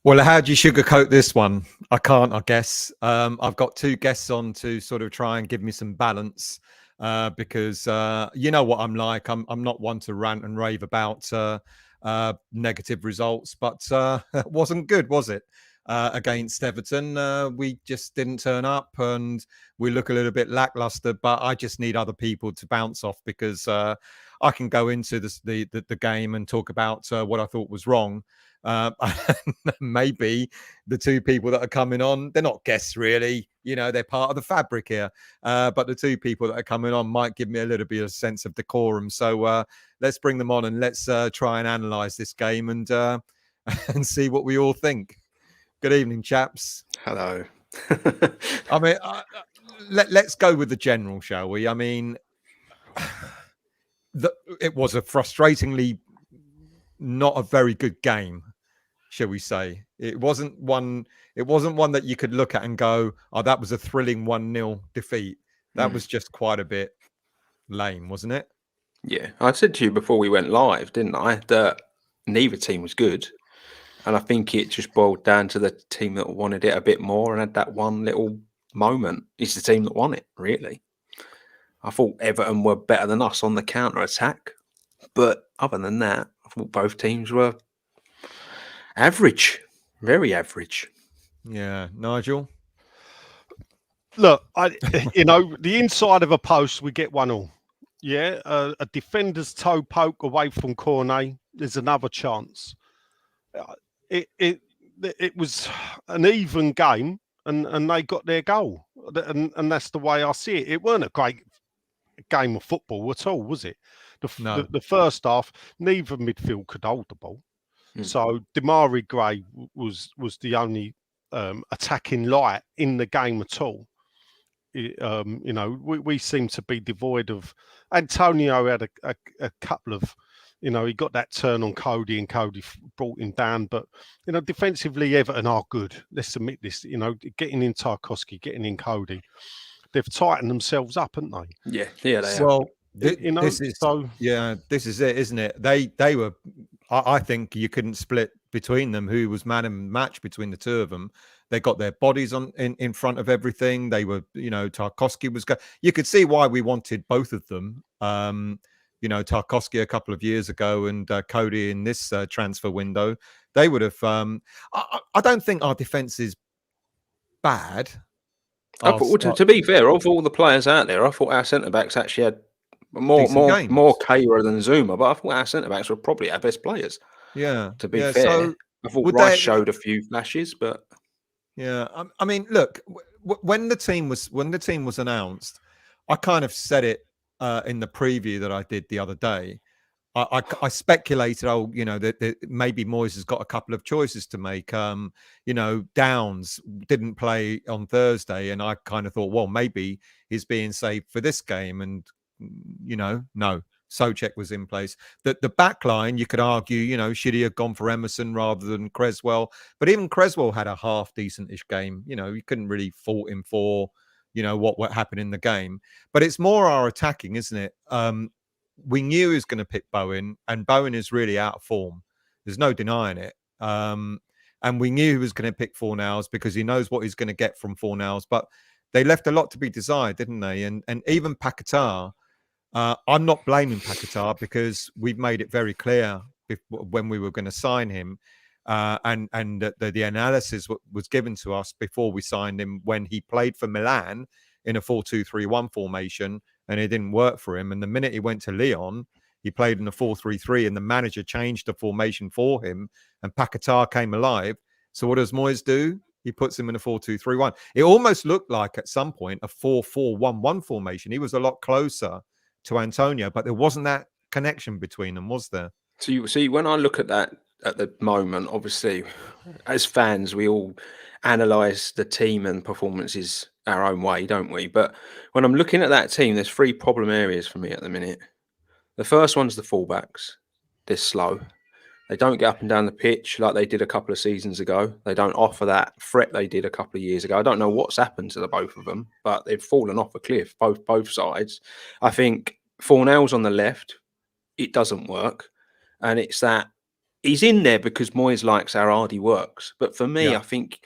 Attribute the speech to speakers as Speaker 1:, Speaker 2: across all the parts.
Speaker 1: Well, how do you sugarcoat this one? I can't, I guess. I've got two guests on to sort of try and give me some balance because you know what I'm like. I'm not one to rant and rave about negative results, but it wasn't good, was it? Against Everton, we just didn't turn up, and we look a little bit lackluster. But I just need other people to bounce off because I can go into the game and talk about what I thought was wrong. Maybe the two people that are coming on, they're not guests really, they're part of the fabric here, but the two people that are coming on might give me a little bit of sense of decorum. So let's bring them on and let's try and analyze this game and and see what we all think. Good evening, chaps.
Speaker 2: Hello.
Speaker 1: I mean, let's go with the general, shall we? I mean, it was a frustratingly not a very good game, shall we say. It wasn't one that you could look at and go, oh, that was a thrilling 1-0 defeat. That was just quite a bit lame, wasn't it?
Speaker 2: Yeah, I said to you before we went live, didn't I, that neither team was good. And I think it just boiled down to the team that wanted it a bit more and had that one little moment. It's the team that won it, really. I thought Everton were better than us on the counter-attack. But other than that, I thought both teams were average, very average.
Speaker 1: Yeah, Nigel?
Speaker 3: Look, the inside of a post, we get 1-1. Yeah, a defender's toe poke away from Cornet, there's another chance. It was an even game, and they got their goal, and that's the way I see it. It weren't a great game of football at all, was it? The first half, neither midfield could hold the ball. So Demarai Gray was the only attacking light in the game at all. We seem to be devoid of. Antonio had a couple of, he got that turn on Cody and Cody brought him down. But, defensively, Everton are good. Let's admit this, getting in Tarkowski, getting in Cody. They've tightened themselves up, haven't they?
Speaker 2: Yeah, they have.
Speaker 1: Well, this is it, isn't it? They were, I think you couldn't split between them who was man and match between the two of them. They got their bodies in front of everything. They were, Tarkowski was good. You could see why we wanted both of them. Tarkowski a couple of years ago and Cody in this transfer window. They would have. I don't think our defense is bad.
Speaker 2: To be fair, of all the players out there, I thought our centre backs actually had more Kehrer than Zuma, but I thought our centre backs were probably our best players.
Speaker 1: Yeah,
Speaker 2: to be fair, so I thought Rice showed a few flashes, but
Speaker 1: yeah, I mean, look, when the team was announced, I kind of said it in the preview that I did the other day. I speculated, that maybe Moyes has got a couple of choices to make. Downs didn't play on Thursday, and I kind of thought, well, maybe he's being saved for this game. And, no, Souček was in place. The back line, you could argue, should he have gone for Emerson rather than Creswell? But even Creswell had a half decent-ish game. You couldn't really fault him for, what happened in the game. But it's more our attacking, isn't it? We knew he was going to pick Bowen, and Bowen is really out of form. There's no denying it. And we knew he was going to pick Fornals because he knows what he's going to get from Fornals. But they left a lot to be desired, didn't they? And even Paqueta, I'm not blaming Paqueta because we've made it very clear when we were going to sign him. And the analysis was given to us before we signed him when he played for Milan in a 4-2-3-1 formation. And it didn't work for him. And the minute he went to Lyon, he played in a 4-3-3, and the manager changed the formation for him, and Paqueta came alive. So what does Moyes do? He puts him in a 4-2-3-1. It almost looked like at some point a 4-4-1-1 formation. He was a lot closer to Antonio, but there wasn't that connection between them, was there?
Speaker 2: So you see, when I look at that at the moment, obviously, as fans, we all analyse the team and performances our own way, don't we? But when I'm looking at that team, there's three problem areas for me at the minute. The first one's the fullbacks. They're slow. They don't get up and down the pitch like they did a couple of seasons ago. They don't offer that threat they did a couple of years ago. I don't know what's happened to the both of them, but they've fallen off a cliff, both sides. I think Fornals on the left, it doesn't work. And it's that he's in there because Moyes likes how hard he works. But for me,
Speaker 1: Yeah.
Speaker 2: I think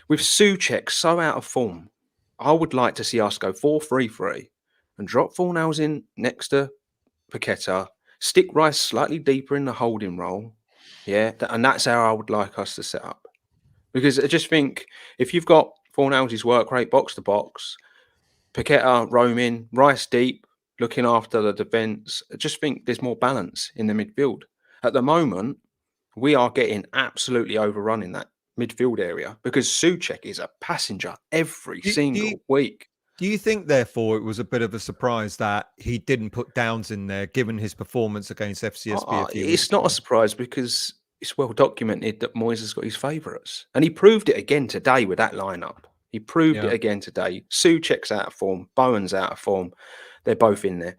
Speaker 2: with Souček so out of form, I would like to see us go 4-3-3 and drop Fornals in next to Paqueta, stick Rice slightly deeper in the holding role. Yeah, and that's how I would like us to set up. Because I just think if you've got Fornals' work rate box to box, Paqueta roaming, Rice deep, looking after the defence, I just think there's more balance in the midfield. At the moment, we are getting absolutely overrun in that midfield area because Souček is a passenger every single week.
Speaker 1: Do you think, therefore, it was a bit of a surprise that he didn't put Downs in there, given his performance against FCSB a few weeks
Speaker 2: It's not
Speaker 1: ago?
Speaker 2: a surprise because it's well documented that Moyes has got his favourites. And he proved it again today with that lineup. He proved it again today. Souček's out of form. Bowen's out of form. They're both in there.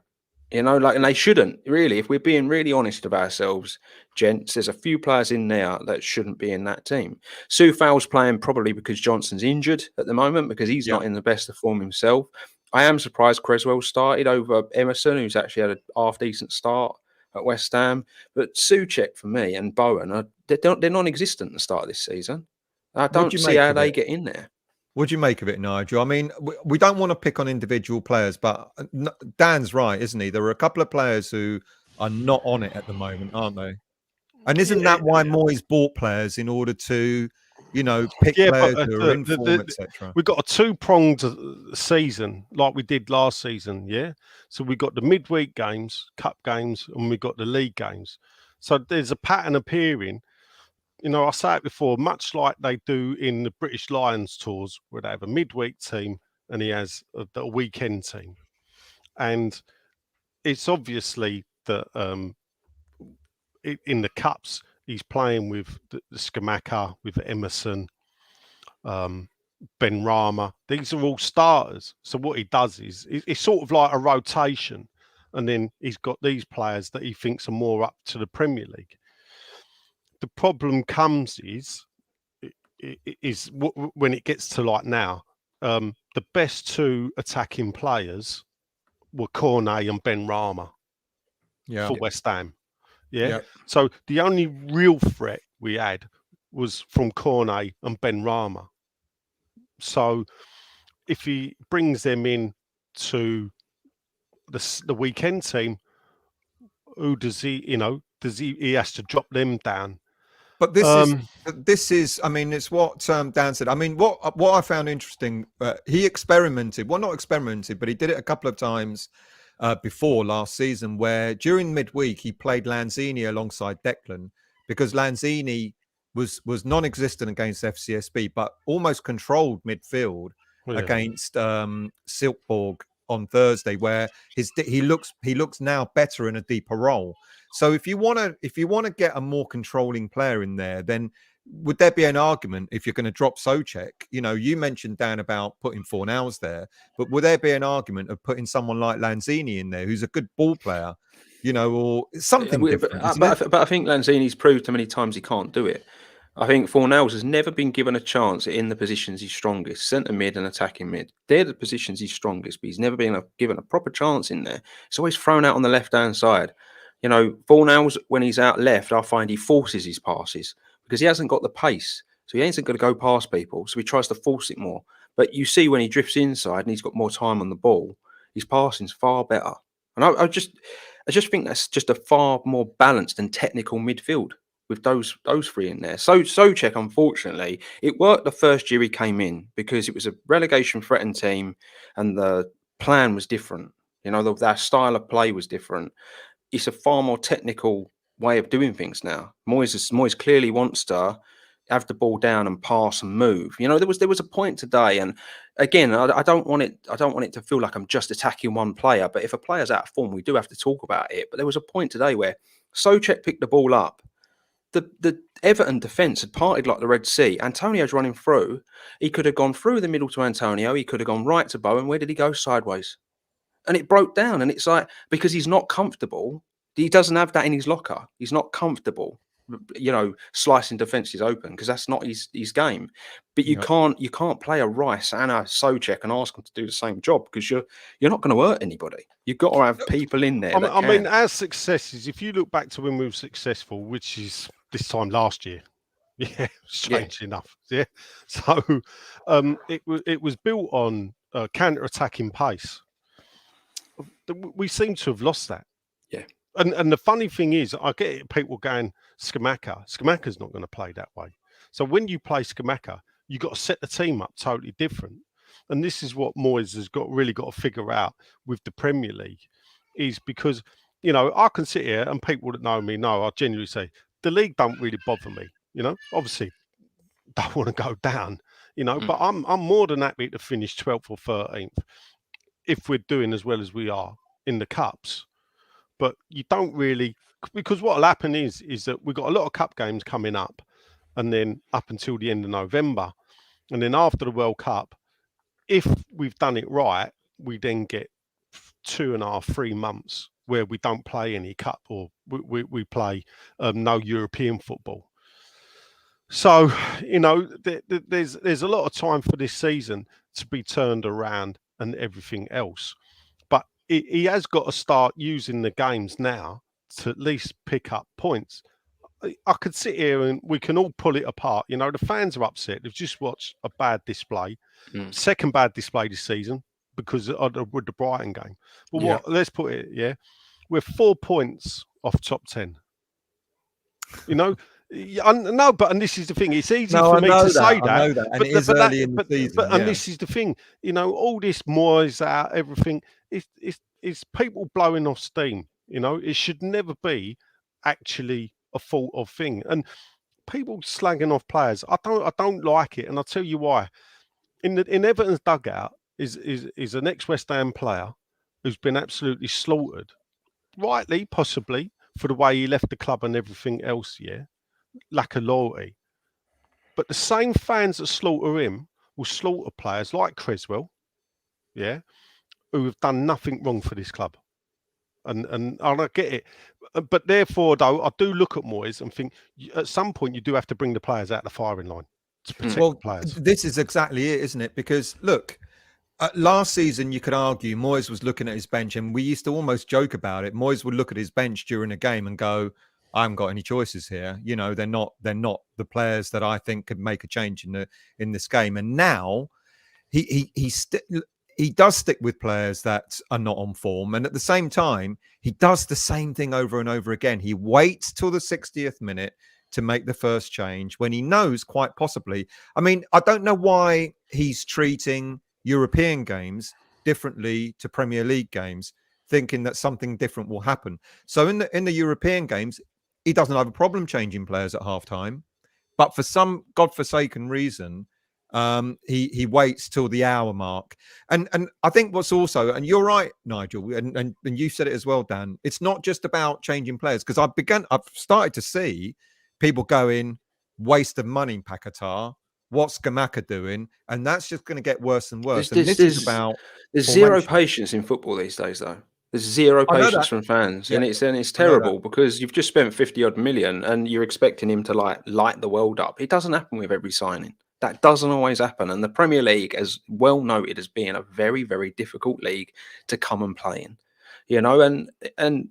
Speaker 2: You know, like, and they shouldn't, really. If we're being really honest with ourselves, gents, there's a few players in there that shouldn't be in that team. Soufal's playing probably because Johnson's injured at the moment because he's not in the best of form himself. I am surprised Creswell started over Emerson, who's actually had a half-decent start at West Ham. But Souček, for me, and Bowen, they're non-existent at the start of this season. I don't see how they get in there.
Speaker 1: What do you make of it, Nigel? I mean, we don't want to pick on individual players, but Dan's right, isn't he? There are a couple of players who are not on it at the moment, aren't they? And isn't that why Moyes bought players in order to, pick players who are in form, etc.?
Speaker 3: We've got a two-pronged season like we did last season, yeah? So we've got the midweek games, cup games, and we've got the league games. So there's a pattern appearing. I say it before, much like they do in the British Lions tours, where they have a midweek team and he has a weekend team. And it's obviously that in the cups, he's playing with the Scamacca, with Emerson, Ben Rama. These are all starters. So what he does is it's sort of like a rotation. And then he's got these players that he thinks are more up to the Premier League. The problem comes is when it gets to like now, the best two attacking players were Cornet and Ben Rama for West Ham. Yeah. So the only real threat we had was from Cornet and Ben Rama. So if he brings them in to the weekend team, who does he? He has to drop them down.
Speaker 1: But this is. I mean, it's what Dan said. I mean, what I found interesting, he experimented. Well, not experimented, but he did it a couple of times before last season, where during midweek he played Lanzini alongside Declan because Lanzini was non-existent against FCSB, but almost controlled midfield against Silkeborg on Thursday, where he looks now better in a deeper role. So if you want to get a more controlling player in there, then would there be an argument if you're going to drop Souček? You mentioned, Dan, about putting Fornals there, but would there be an argument of putting someone like Lanzini in there, who's a good ball player, or something different?
Speaker 2: But I think Lanzini's proved too many times he can't do it. I think Fornals has never been given a chance in the positions he's strongest, centre mid and attacking mid. They're the positions he's strongest, but he's never been given a proper chance in there. He's always thrown out on the left-hand side. Fornals, when he's out left, I find he forces his passes because he hasn't got the pace. So he ain't going to go past people. So he tries to force it more. But you see when he drifts inside and he's got more time on the ball, his passing's far better. And I just think that's just a far more balanced and technical midfield with those three in there. So Souček, unfortunately, it worked the first year he came in because it was a relegation threatened team and the plan was different. Their style of play was different. It's a far more technical way of doing things now. Moyes clearly wants to have the ball down and pass and move. There was a point today, and again, I don't want it to feel like I'm just attacking one player. But if a player's out of form, we do have to talk about it. But there was a point today where Souček picked the ball up. The Everton defence had parted like the Red Sea. Antonio's running through. He could have gone through the middle to Antonio. He could have gone right to Bowen. Where did he go? Sideways. And it broke down. And it's like, because he's not comfortable, he doesn't have that in his locker. He's not comfortable, slicing defences open because that's not his game. But you can't play a Rice and a Souček and ask them to do the same job because you're not going to hurt anybody. You've got to have people in there.
Speaker 3: I mean, our successes, if you look back to when we were successful, which is this time last year. Yeah, strangely enough. Yeah, so it was built on counter-attacking pace. We seem to have lost that.
Speaker 2: Yeah.
Speaker 3: And the funny thing is, I get people going, Scamacca. Scamacca's not going to play that way. So when you play Scamacca, you've got to set the team up totally different. And this is what Moyes has really got to figure out with the Premier League, is because, I can sit here and people that know me know, I genuinely say, the league don't really bother me. Obviously, don't want to go down, but I'm more than happy to finish 12th or 13th if we're doing as well as we are in the cups. But you don't really, because what will happen is that we've got a lot of cup games coming up, and then up until the end of November, and then after the World Cup, if we've done it right, we then get 2.5, 3 months where we don't play any cup, or we play no European football. So, there's a lot of time for this season to be turned around and everything else. But he has got to start using the games now to at least pick up points. I could sit here and we can all pull it apart. The fans are upset. They've just watched a bad display, second bad display this season because with the Brighton game. But let's put it, we're 4 points off top 10. No, and this is the thing. It's easy for me to say that.
Speaker 1: I know that. And it is early in the season.
Speaker 3: And this is the thing. All this Moyes out, everything, it's people blowing off steam. It should never be actually a fault of thing. And people slagging off players, I don't like it, and I'll tell you why. In Everton's dugout is an ex-West Ham player who's been absolutely slaughtered, rightly, possibly, for the way he left the club and everything else, lack of loyalty. But the same fans that slaughter him will slaughter players like Creswell, who have done nothing wrong for this club. And I don't get it. But therefore, though, I do look at Moyes and think at some point you do have to bring the players out of the firing line to protect the players.
Speaker 1: This is exactly it, isn't it? Because, look, last season, you could argue Moyes was looking at his bench, and we used to almost joke about it. Moyes would look at his bench during a game and go, I haven't got any choices here. They're not the players that I think could make a change in this game. And now he does stick with players that are not on form. And at the same time, he does the same thing over and over again. He waits till the 60th minute to make the first change when he knows quite possibly. I mean, I don't know why he's treating European games differently to Premier League games, thinking that something different will happen. So in the European games, he doesn't have a problem changing players at halftime, but for some godforsaken reason, he waits till the hour mark. And I think what's also, and you're right, Nigel, and you said it as well, Dan, it's not just about changing players, because I've started to see people going, waste of money, Paqueta. What's Scamacca doing? And that's just going to get worse and worse. This is about
Speaker 2: there's zero patience in football these days, though. There's zero patience from fans, and it's terrible because you've just spent 50-odd million and you're expecting him to light the world up. It doesn't happen with every signing. That doesn't always happen. And the Premier League, as well noted as being a very, very difficult league to come and play in, and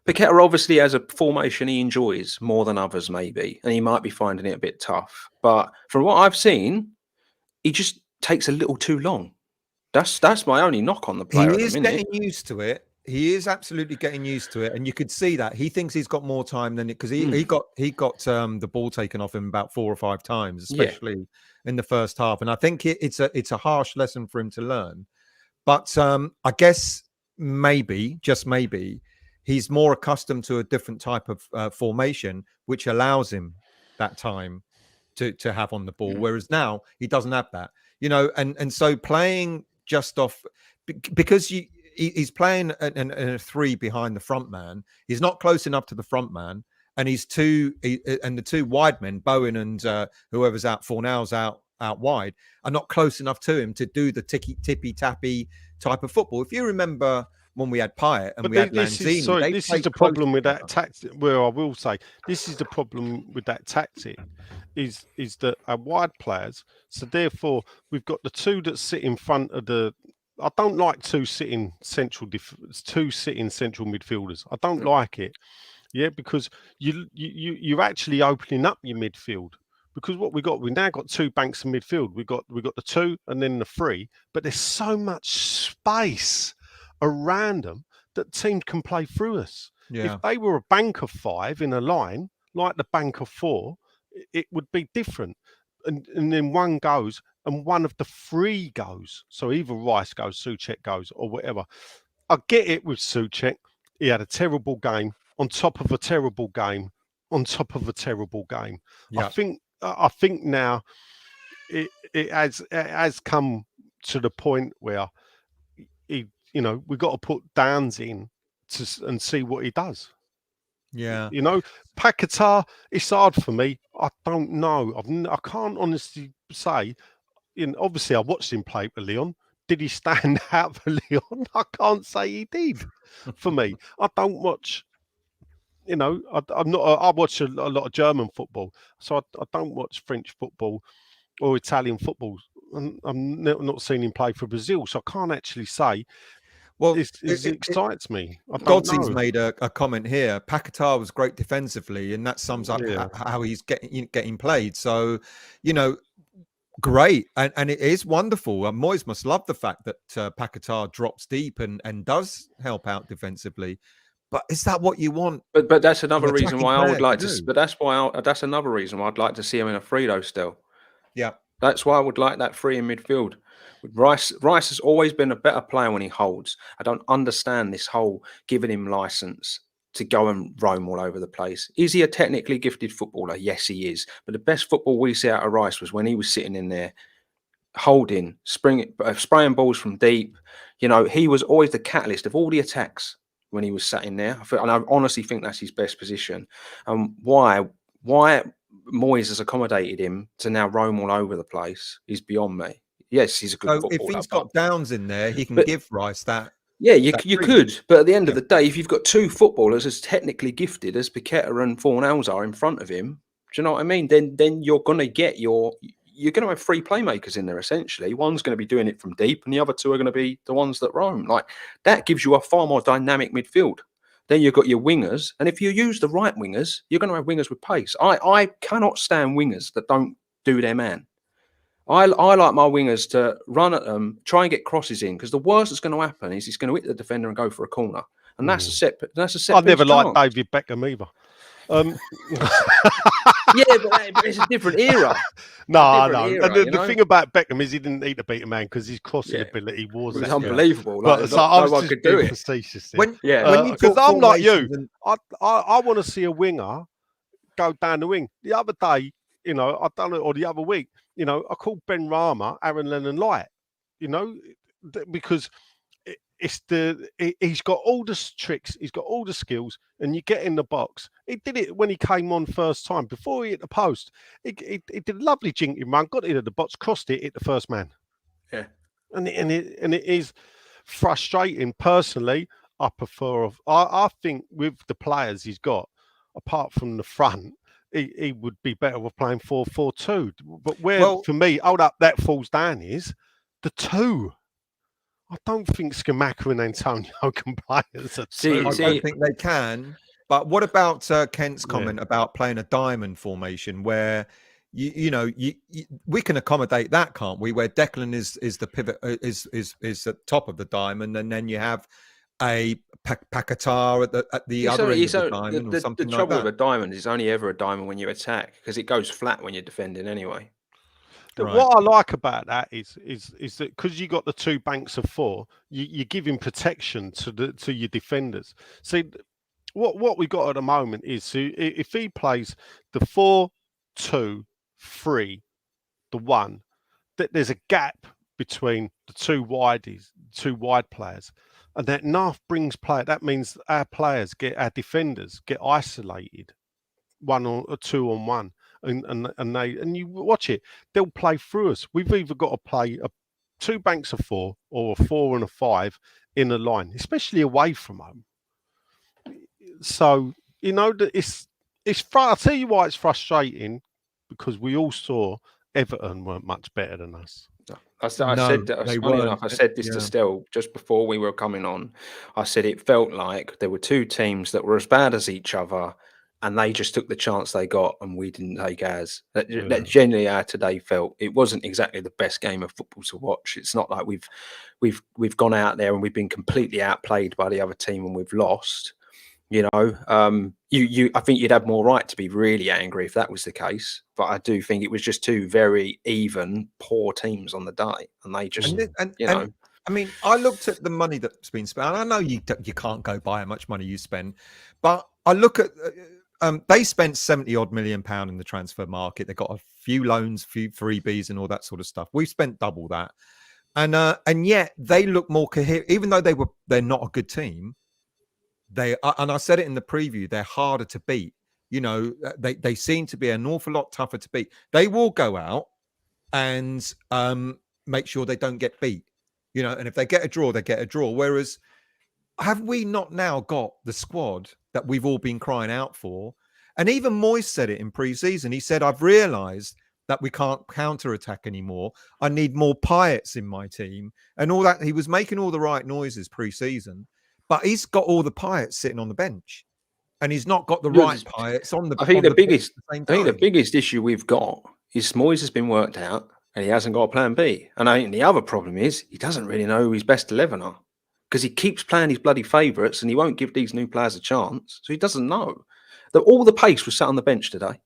Speaker 2: Paqueta obviously has a formation he enjoys more than others, maybe, and he might be finding it a bit tough. But from what I've seen, he just takes a little too long. That's my only knock on the player.
Speaker 1: He is getting used to it. He is absolutely getting used to it, and you could see that he thinks he's got more time than it, because he got the ball taken off him about 4 or 5 times, especially in the first half. And I think it's a harsh lesson for him to learn. But I guess maybe, just maybe, he's more accustomed to a different type of formation, which allows him that time to have on the ball. Whereas now he doesn't have that, and so playing just off, because he's playing in a 3 behind the front man. He's not close enough to the front man, and the 2 wide men, Bowen and whoever's out, Fornal's out wide, are not close enough to him to do the tippy-tappy type of football. If you remember when we had Pyatt and we had Lanzini,
Speaker 3: this is the problem with that tactic. Well, I will say this is the problem with that tactic, is that our wide players. So therefore, we've got the 2 that sit in front of the. I don't like 2 sitting central midfielders. I don't like it. Yeah, because you're actually opening up your midfield. Because what we now got two banks of midfield. We got the two and then the three, but there's so much space around them that teams can play through us.
Speaker 1: Yeah.
Speaker 3: If they were a bank of five in a line, like the bank of four, it would be different. And then one goes and one of the three goes. So either Rice goes, Souček goes, or whatever. I get it with Souček. He had a terrible game on top of a terrible game on top of a terrible game.
Speaker 1: Yeah.
Speaker 3: I think now it has come to the point where we've got to put Downs in and see what he does.
Speaker 1: Yeah.
Speaker 3: Paqueta, it's hard for me. I don't know. I can't honestly say. Obviously, I watched him play for Lyon. Did he stand out for Lyon? I can't say he did. For me, I don't watch. I'm not. I watch a lot of German football, so I don't watch French football or Italian football. I'm not seen him play for Brazil, so I can't actually say.
Speaker 1: Well,
Speaker 3: it excites me.
Speaker 1: Godsey's made a comment here. Paqueta was great defensively, and that sums up how he's getting played. So, great, and it is wonderful. Moyes must love the fact that Paqueta drops deep and does help out defensively. But is that what you want?
Speaker 2: But that's another reason why I would like to. But that's another reason why I'd like to see him in a free though. Still,
Speaker 1: yeah,
Speaker 2: that's why I would like that free in midfield. Rice has always been a better player when he holds. I don't understand this whole giving him license to go and roam all over the place. Is he a technically gifted footballer? Yes, he is. But the best football we see out of Rice was when he was sitting in there, holding, spraying balls from deep. He was always the catalyst of all the attacks when he was sat in there. And I honestly think that's his best position. Why Moyes has accommodated him to now roam all over the place is beyond me. Yes, he's a good footballer.
Speaker 1: If he's got Downs in there, he can give Rice that.
Speaker 2: Yeah, you could. But at the end of the day, if you've got two footballers as technically gifted as Paqueta and Fornals are in front of him, do you know what I mean? Then you're going to get you're going to have three playmakers in there, essentially. One's going to be doing it from deep, and the other two are going to be the ones that roam. Like, that gives you a far more dynamic midfield. Then you've got your wingers, and if you use the right wingers, you're going to have wingers with pace. I cannot stand wingers that don't do their man. I like my wingers to run at them, try and get crosses in, because the worst that's going to happen is he's going to hit the defender and go for a corner, and that's a set. I
Speaker 3: never liked David Beckham either.
Speaker 2: Yeah, but it's a different era.
Speaker 3: No. The thing about Beckham is he didn't need to beat a man because his crossing ability was
Speaker 2: unbelievable.
Speaker 3: Like, so no one could do it. Because I'm like you. I want to see a winger go down the wing. The other day, I've done it, or the other week, I called Ben Rama Aaron Lennon Light, because he's got all the tricks, he's got all the skills, and you get in the box. He did it when he came on first time before he hit the post. He did a lovely jinking run, got into the box, crossed it, hit the first man.
Speaker 2: Yeah,
Speaker 3: and it is frustrating. Personally, I think with the players he's got, apart from the front, he would be better with playing 4-4-2. But for me, that falls down is the two. I don't think Scamacca and Antonio can play as a two.
Speaker 1: I don't think they can. But what about Kent's comment about playing a diamond formation, where we can accommodate that, can't we? Where Declan is the pivot, is at top of the diamond, and then you have a Paqueta at the other end of the diamond, or something like that.
Speaker 2: The trouble with a diamond is only ever a diamond when you attack, because it goes flat when you're defending anyway.
Speaker 3: Right. What I like about that is that because you got the two banks of four, you're giving protection to your defenders. See, what we got at the moment is, if he plays the 4-2-3, the one, that there's a gap between the two wide players, and that Nath brings play. That means our defenders get isolated, 1 or 2 on 1. And you watch it, they'll play through us. We've either got to play two banks of 4 or a 4 and a 5 in a line, especially away from home. So that it's. I'll tell you why it's frustrating, because we all saw Everton weren't much better than us.
Speaker 2: I said
Speaker 1: No,
Speaker 2: that.
Speaker 1: they
Speaker 2: Funny enough,
Speaker 1: weren't.
Speaker 2: I said this to
Speaker 1: Yeah.
Speaker 2: Stel just before we were coming on. I said it felt like there were two teams that were as bad as each other, and they just took the chance they got, and we didn't take ours. That generally how today felt. It wasn't exactly the best game of football to watch. It's not like we've gone out there and we've been completely outplayed by the other team and we've lost. You know, I think you'd have more right to be really angry if that was the case. But I do think it was just two very even, poor teams on the day, and they just,
Speaker 1: I mean, I looked at the money that's been spent. And I know you can't go by how much money you spend, but I look at they spent 70 odd £million in the transfer market. They got a few loans, few freebies, and all that sort of stuff. We've spent double that, and yet they look more coherent, even though they're not a good team. And I said it in the preview, they're harder to beat. You know, they seem to be an awful lot tougher to beat. They will go out and make sure they don't get beat. You know, and if they get a draw, they get a draw. Whereas, have we not now got the squad that we've all been crying out for? And even Moyes said it in pre-season. He said, I've realised that we can't counter-attack anymore. I need more Paquets in my team. And all that. He was making all the right noises pre-season. But he's got all the Paquets sitting on the bench, and he's not got the right Paquets on the.
Speaker 2: I think the biggest issue we've got is Moyes has been worked out, and he hasn't got a plan B. And I think the other problem is he doesn't really know who his best 11 are, because he keeps playing his bloody favourites, and he won't give these new players a chance, so he doesn't know. All the pace was sat on the bench today.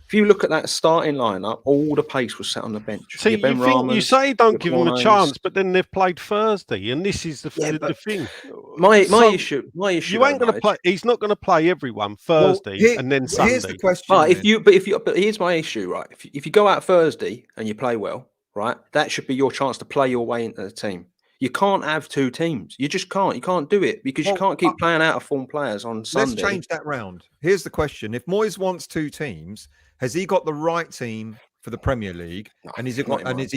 Speaker 2: If you look at that starting lineup, all the pace was sat on the bench.
Speaker 3: See, you say don't give them a chance, but then they've played Thursday, and this is the thing.
Speaker 2: My issue.
Speaker 3: You ain't going to play. He's not going to play everyone Thursday and then Sunday.
Speaker 1: Here's the question.
Speaker 2: But here's my issue, right? If you go out Thursday and you play well, right, that should be your chance to play your way into the team. You can't have two teams. You just can't. You can't do it because you can't keep playing out of form players on Sunday.
Speaker 1: Let's change that round. Here's the question: if Moyes wants two teams, has he got the right team for the Premier League? And has he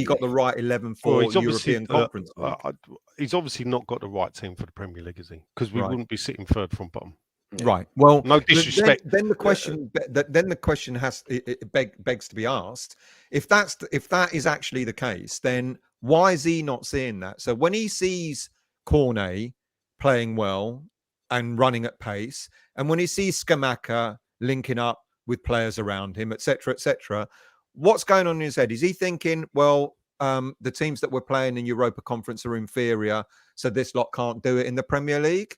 Speaker 1: got the right 11 for European Conference League?
Speaker 3: He's obviously not got the right team for the Premier League, is he? Because we wouldn't be sitting third from bottom.
Speaker 1: Yeah. Right. Well,
Speaker 3: no disrespect.
Speaker 1: Then the question begs to be asked: if that is actually the case, then why is he not seeing that? So when he sees Cornet playing well and running at pace, and when he sees Scamacca linking up with players around him, etc., what's going on in his head? Is he thinking, well, the teams that we're playing in Europa Conference are inferior, so this lot can't do it in the Premier League?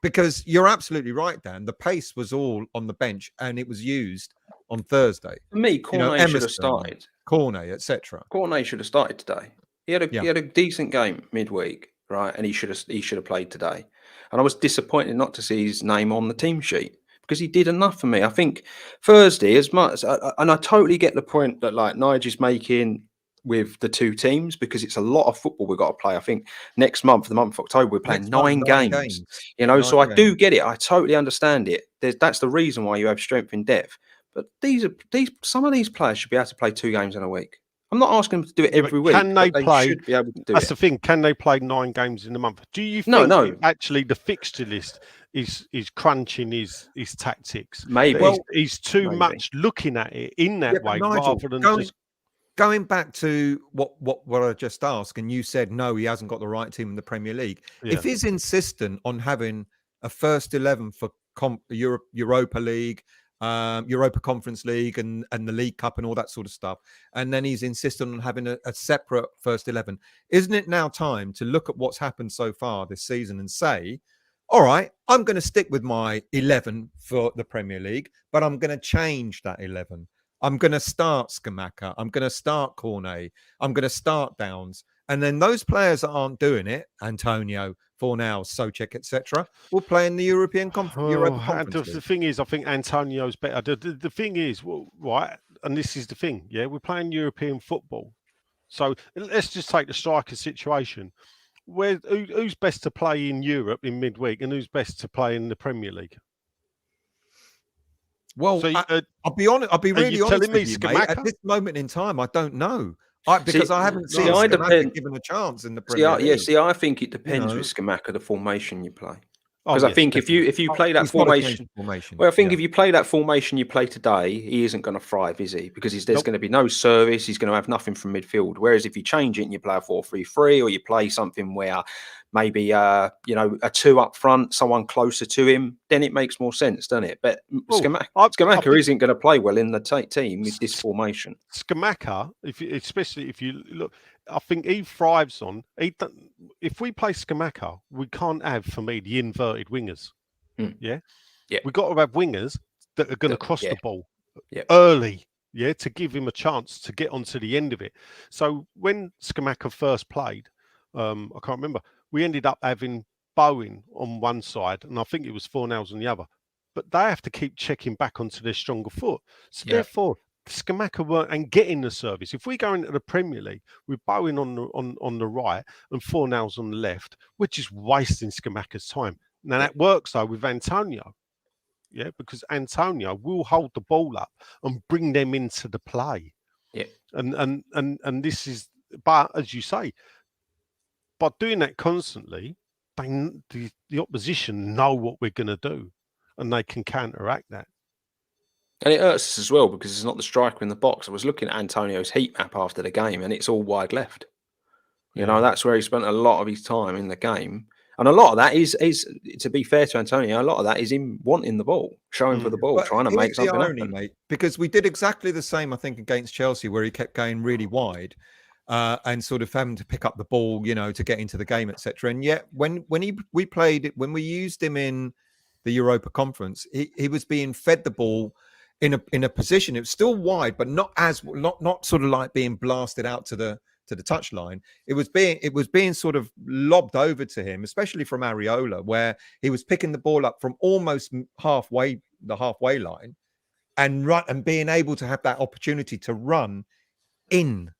Speaker 1: Because you're absolutely right, Dan. The pace was all on the bench, and it was used on Thursday.
Speaker 2: For me, Cornet should have started.
Speaker 1: Cornet, etc.
Speaker 2: Cornet should have started today. He had a decent game midweek, right? And he should have played today. And I was disappointed not to see his name on the team sheet, because he did enough for me. I think Thursday, as much, and I totally get the point that like Nigel's making with the two teams, because it's a lot of football we've got to play. I think next month, the month of October, we're playing nine games. You know, so I do get it. I totally understand it. That's the reason why you have strength in depth. But some of these players should be able to play 2 games in a week. I'm not asking them to do it every week.
Speaker 3: Can they play?
Speaker 2: Should be able to do
Speaker 3: that's the thing. Can they play 9 games in a month? Do you think actually the fixture list is crunching his tactics?
Speaker 2: Maybe.
Speaker 3: Well, he's too much looking at it in that way,
Speaker 1: Nigel,
Speaker 3: rather than
Speaker 1: going back to what I just asked, and you said no, he hasn't got the right team in the Premier League. Yeah. If he's insistent on having a first 11 for Europa League, Europa Conference League, and the League Cup and all that sort of stuff, and then he's insistent on having a separate first 11, isn't it now time to look at what's happened so far this season and say, all right, I'm going to stick with my 11 for the Premier League, but I'm going to change that 11. I'm going to start Scamacca. I'm going to start Cornet. I'm going to start Downs. And then those players that aren't doing it, Antonio, Fornals, Souček, etc., will play in the Europa Conference League.
Speaker 3: The thing is, I think Antonio's better. The thing is, right, and this is the thing, yeah, we're playing European football. So let's just take the striker situation. Who's best to play in Europe in midweek, and who's best to play in the Premier League?
Speaker 1: Well, so, I'll be honest. I'll be really honest with you, mate. At this moment in time, I don't know. Because I haven't seen Scamacca given a chance in the Premier League.
Speaker 2: I think it depends with Scamacca, the formation you play. Because I think if you play that
Speaker 1: He's not a change
Speaker 2: formation,
Speaker 1: of formation.
Speaker 2: well, I think
Speaker 1: Yeah.
Speaker 2: if you play that formation you play today, he isn't going to thrive, is he? Because there's
Speaker 3: Nope.
Speaker 2: going to be no service. He's going to have nothing from midfield. Whereas if you change it and you play a 4-3-3, or you play something where maybe a 2 up front, someone closer to him, then it makes more sense, doesn't it? But Scamacca isn't going to play well in the team with this formation.
Speaker 3: Scamacca, especially if you look, I think he thrives on. If we play Scamacca, we can't have, for me, the inverted wingers. Yeah. We've got to have wingers that are going to cross the ball early, to give him a chance to get onto the end of it. So when Scamacca first played, I can't remember, we ended up having Bowen on one side, and I think it was Fornals on the other. But they have to keep checking back onto their stronger foot. So therefore, Scamacca weren't getting the service. If we go into the Premier League with Bowen on the right and Fornals on the left, we're just wasting Scamacca's time. Now that works though with Antonio, because Antonio will hold the ball up and bring them into the play.
Speaker 2: Yeah,
Speaker 3: and this is, but as you say, by doing that constantly, the opposition know what we're going to do, and they can counteract that.
Speaker 2: and it hurts us as well because it's not the striker in the box. I was looking at Antonio's heat map after the game, and it's all wide left. You know, that's where he spent a lot of his time in the game. And a lot of that is, to be fair to Antonio, a lot of that is him wanting the ball, showing for the ball, trying to make something happen.
Speaker 1: Mate, because we did exactly the same, I think, against Chelsea, where he kept going really wide and sort of having to pick up the ball, to get into the game, etc. And yet, when we used him in the Europa Conference, he was being fed the ball in a position. It was still wide, but not sort of like being blasted out to the touchline. It was being sort of lobbed over to him, especially from Areola, where he was picking the ball up from almost the halfway line and being able to have that opportunity to run in,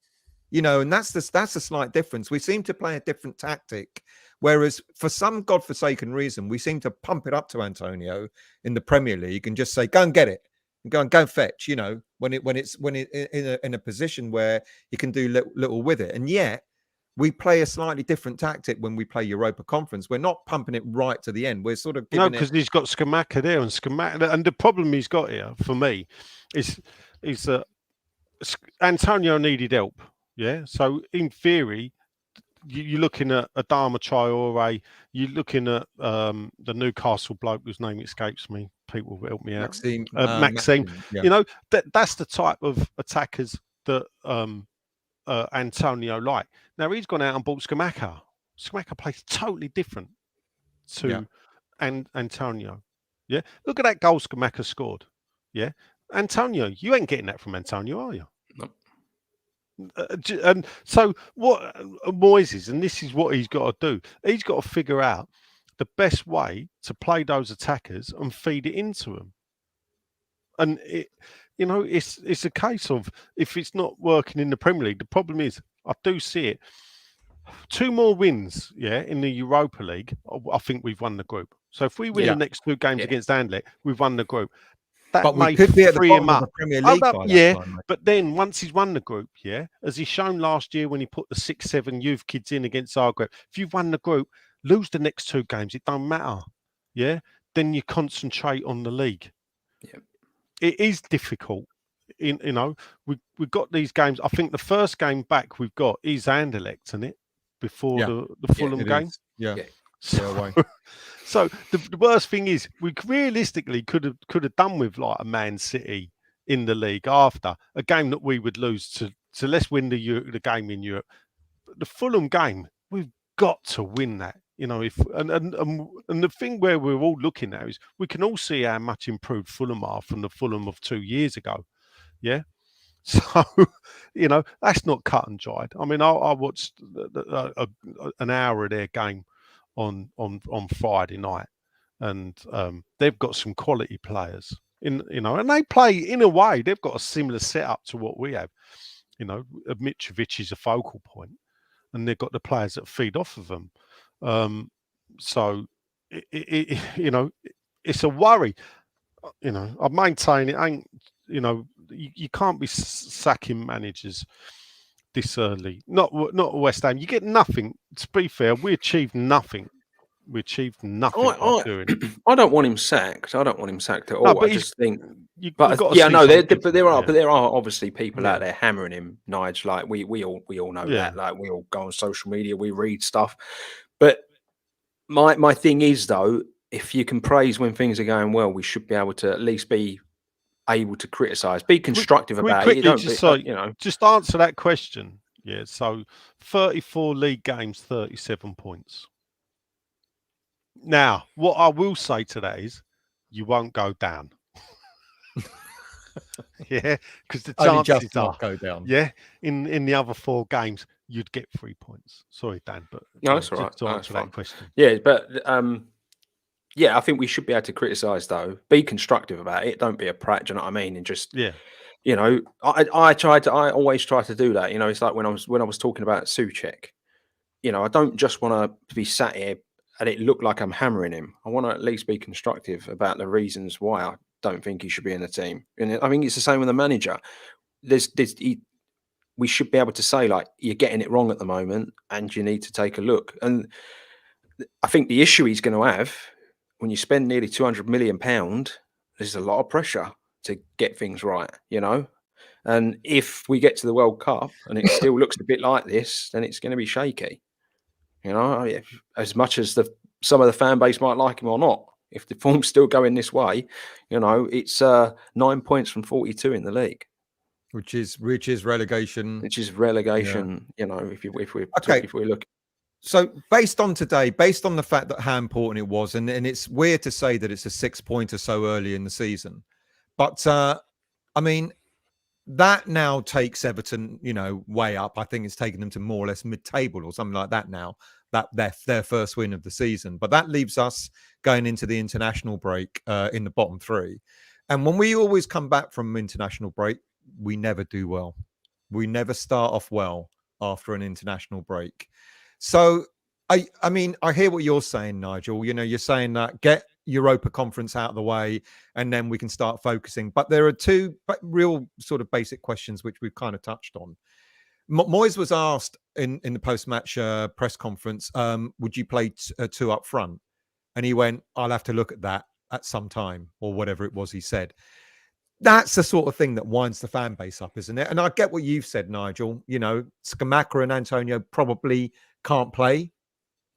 Speaker 1: and that's the slight difference. We seem to play a different tactic, whereas for some godforsaken reason, we seem to pump it up to Antonio in the Premier League and just say, go and get it. Go and fetch, when it's in a position where he can do little with it. And yet we play a slightly different tactic when we play Europa Conference. We're not pumping it right to the end. We're sort of giving
Speaker 3: because he's got Scamacca there, and the problem he's got here for me is that Antonio needed help. Yeah, so in theory, you're looking at Adama Traore, you're looking at the Newcastle bloke whose name escapes me. People will help me out. Maxime.
Speaker 1: Yeah.
Speaker 3: That's the type of attackers that Antonio like. Now he's gone out and bought Scamacca. Scamacca plays totally different to Antonio. Yeah, look at that goal Scamacca scored. Yeah, Antonio, you ain't getting that from Antonio, are you?
Speaker 2: No.
Speaker 3: And so what Moyes is, and this is what he's got to do. He's got to figure out the best way to play those attackers and feed it into them. And it's a case of, if it's not working in the Premier League, the problem is, I do see it. 2 more wins, in the Europa League, I think we've won the group. So if we win the next 2 games against Anderlecht, we've won the group. But
Speaker 1: we could be at the bottom of the Premier League by that time, mate.
Speaker 3: But then once he's won the group, as he's shown last year when he put the 6-7 youth kids in against Zagreb, if you've won the group, lose the next 2 games, it don't matter. Yeah, then you concentrate on the league.
Speaker 2: Yeah,
Speaker 3: it is difficult. We've got these games. I think the first game back we've got is Anderlecht, isn't it? Before the Fulham game.
Speaker 1: Yeah.
Speaker 3: So the worst thing is, we realistically could have done with like a Man City in the league after a game that we would lose to. So let's win the game in Europe. But the Fulham game, we've got to win that. If and the thing where we're all looking at is, we can all see how much improved Fulham are from the Fulham of 2 years ago. Yeah. So, that's not cut and dried. I mean, I watched an hour of their game on Friday night, and they've got some quality players and they play in a way. They've got a similar setup to what we have. Mitrovic is a focal point, and they've got the players that feed off of them. So it's a worry. I maintain it ain't. You can't be sacking managers this early. Not West Ham. You get nothing. To be fair, we achieved nothing We achieved nothing by doing it.
Speaker 2: I don't want him sacked. I don't want him sacked at all.
Speaker 3: No, but
Speaker 2: I just think.
Speaker 3: you've
Speaker 2: But
Speaker 3: got to
Speaker 2: yeah,
Speaker 3: see
Speaker 2: no,
Speaker 3: something
Speaker 2: but there
Speaker 3: different,
Speaker 2: are obviously people
Speaker 3: Yeah.
Speaker 2: out there hammering him, Nigel. Like we all know
Speaker 3: Yeah.
Speaker 2: that. Like we all go on social media, we read stuff. But my thing is though, if you can praise when things are going well, we should be able to at least be able to criticise, be constructive
Speaker 3: Can we
Speaker 2: about it. You
Speaker 3: quickly
Speaker 2: don't,
Speaker 3: just
Speaker 2: you know.
Speaker 3: just answer that question? Yeah. So 34 league games, 37 points. Now, what I will say to that is, you won't go down. Yeah, because the
Speaker 1: Only
Speaker 3: chances
Speaker 1: just
Speaker 3: are,
Speaker 1: not go down.
Speaker 3: yeah, in the other 4 games, you'd get 3 points. Sorry, Dan, but
Speaker 2: No, that's all right.
Speaker 3: just to answer that question.
Speaker 2: Yeah, but yeah, I think we should be able to criticise though. Be constructive about it. Don't be a prat. Do you know what I mean? And just you know, I always try to do that. You know, it's like when I was talking about Souček. You know, I don't just want to be sat here and it look like I'm hammering him. I want to at least be constructive about the reasons why I don't think he should be in the team. And I think it's the same with the manager. We should be able to say, like, you're getting it wrong at the moment and you need to take a look. And I think the issue he's going to have when you spend nearly £200 million, there's a lot of pressure to get things right, you know? And if we get to the World Cup and it still looks a bit like this, then it's going to be shaky. You know, as much as some of the fan base might like him or not, if the form's still going this way, you know, it's 9 points from 42 in the league,
Speaker 1: which is relegation.
Speaker 2: Which is relegation. Yeah. You know, if we look.
Speaker 1: So based on today, based on the fact that how important it was, and it's weird to say that it's a 6-pointer so early in the season, but I mean, that now takes Everton, you know, way up. I think it's taken them to more or less mid-table or something like that now. That their first win of the season, but that leaves us going into the international break in the bottom 3. And when we always come back from international break, we never do well. We never start off well after an international break. So I mean, I hear what you're saying, Nigel. You know, you're saying that get Europa Conference out of the way and then we can start focusing. But there are 2 real sort of basic questions which we've kind of touched on. Moyes was asked in the post-match press conference, would you play 2 up front? And he went, I'll have to look at that at some time, or whatever it was he said. That's the sort of thing that winds the fan base up, isn't it? And I get what you've said, Nigel. You know, Scamacca and Antonio probably can't play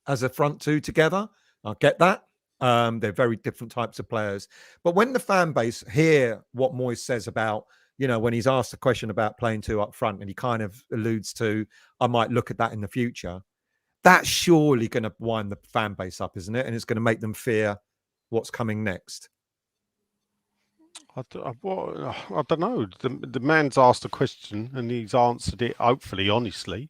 Speaker 1: as a front 2 together. I get that. They're very different types of players. But when the fan base hear what Moyes says about, you know, when he's asked a question about playing 2 up front and he kind of alludes to, I might look at that in the future, that's surely going to wind the fan base up, isn't it? And it's going to make them fear what's coming next.
Speaker 3: I don't know. The man's asked a question and he's answered it, hopefully, honestly.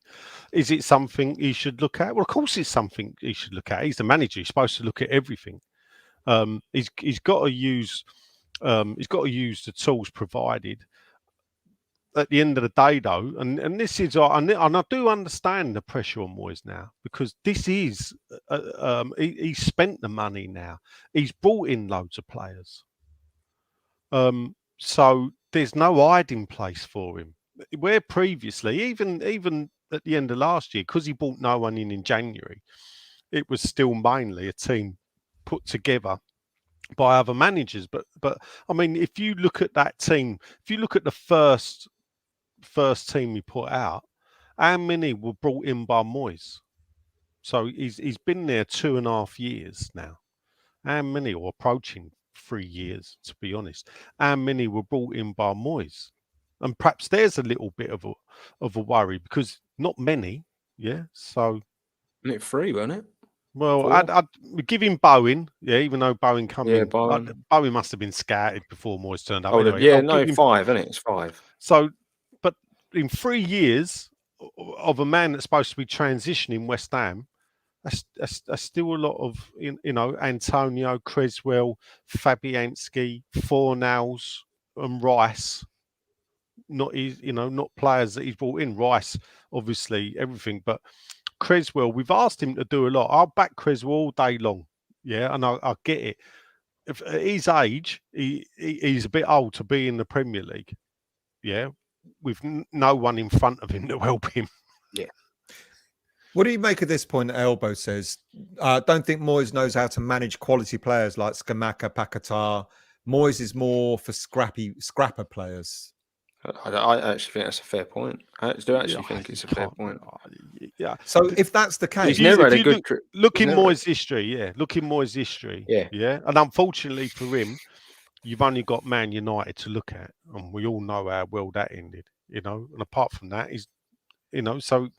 Speaker 3: Is it something he should look at? Well, of course it's something he should look at. He's the manager. He's supposed to look at everything. He's got to use the tools provided. At the end of the day, though, and this is, and I do understand the pressure on Moyes now, because this is, he's spent the money now. He's brought in loads of players. So there's no hiding place for him. Where previously, even at the end of last year, because he brought no one in January, it was still mainly a team put together by other managers. But I mean, if you look at that team, if you look at the first team we put out, how many were brought in by Moyes? So he's been there 2.5 years now. How many, or approaching 3 years, to be honest? How many were brought in by Moyes? And perhaps there's a little bit of a worry, because not many. Yeah. So.
Speaker 2: Wasn't it 3, wasn't it?
Speaker 3: Well, I'd give him Bowen, yeah, even though Bowen in.
Speaker 2: Bowen.
Speaker 3: Bowen must have been scouted before Moyes turned up.
Speaker 2: Oh,
Speaker 3: anyway.
Speaker 2: yeah, no, 5, isn't it? It's 5.
Speaker 3: So, but in 3 years of a man that's supposed to be transitioning West Ham, that's still a lot of, you know, Antonio, Creswell, Fabianski, Fornals and Rice. Not players that he's brought in. Rice, obviously, everything, but Creswell, we've asked him to do a lot. I'll back Creswell all day long. Yeah, and I get it. If at his age, he's a bit old to be in the Premier League. Yeah, with no one in front of him to help him.
Speaker 2: Yeah.
Speaker 1: What do you make of this point that Elbow says? Don't think Moyes knows how to manage quality players like Scamacca, Paqueta. Moyes is more for scrapper players.
Speaker 2: I actually think that's a fair point. I do actually think it's a fair point.
Speaker 3: Yeah.
Speaker 1: So if that's the case,
Speaker 2: He's never had a good
Speaker 3: look in Moyes' history. Yeah, look in Moyes' history.
Speaker 2: Yeah.
Speaker 3: Yeah, and unfortunately for him, you've only got Man United to look at, and we all know how well that ended. You know, and apart from that, he's, you know, so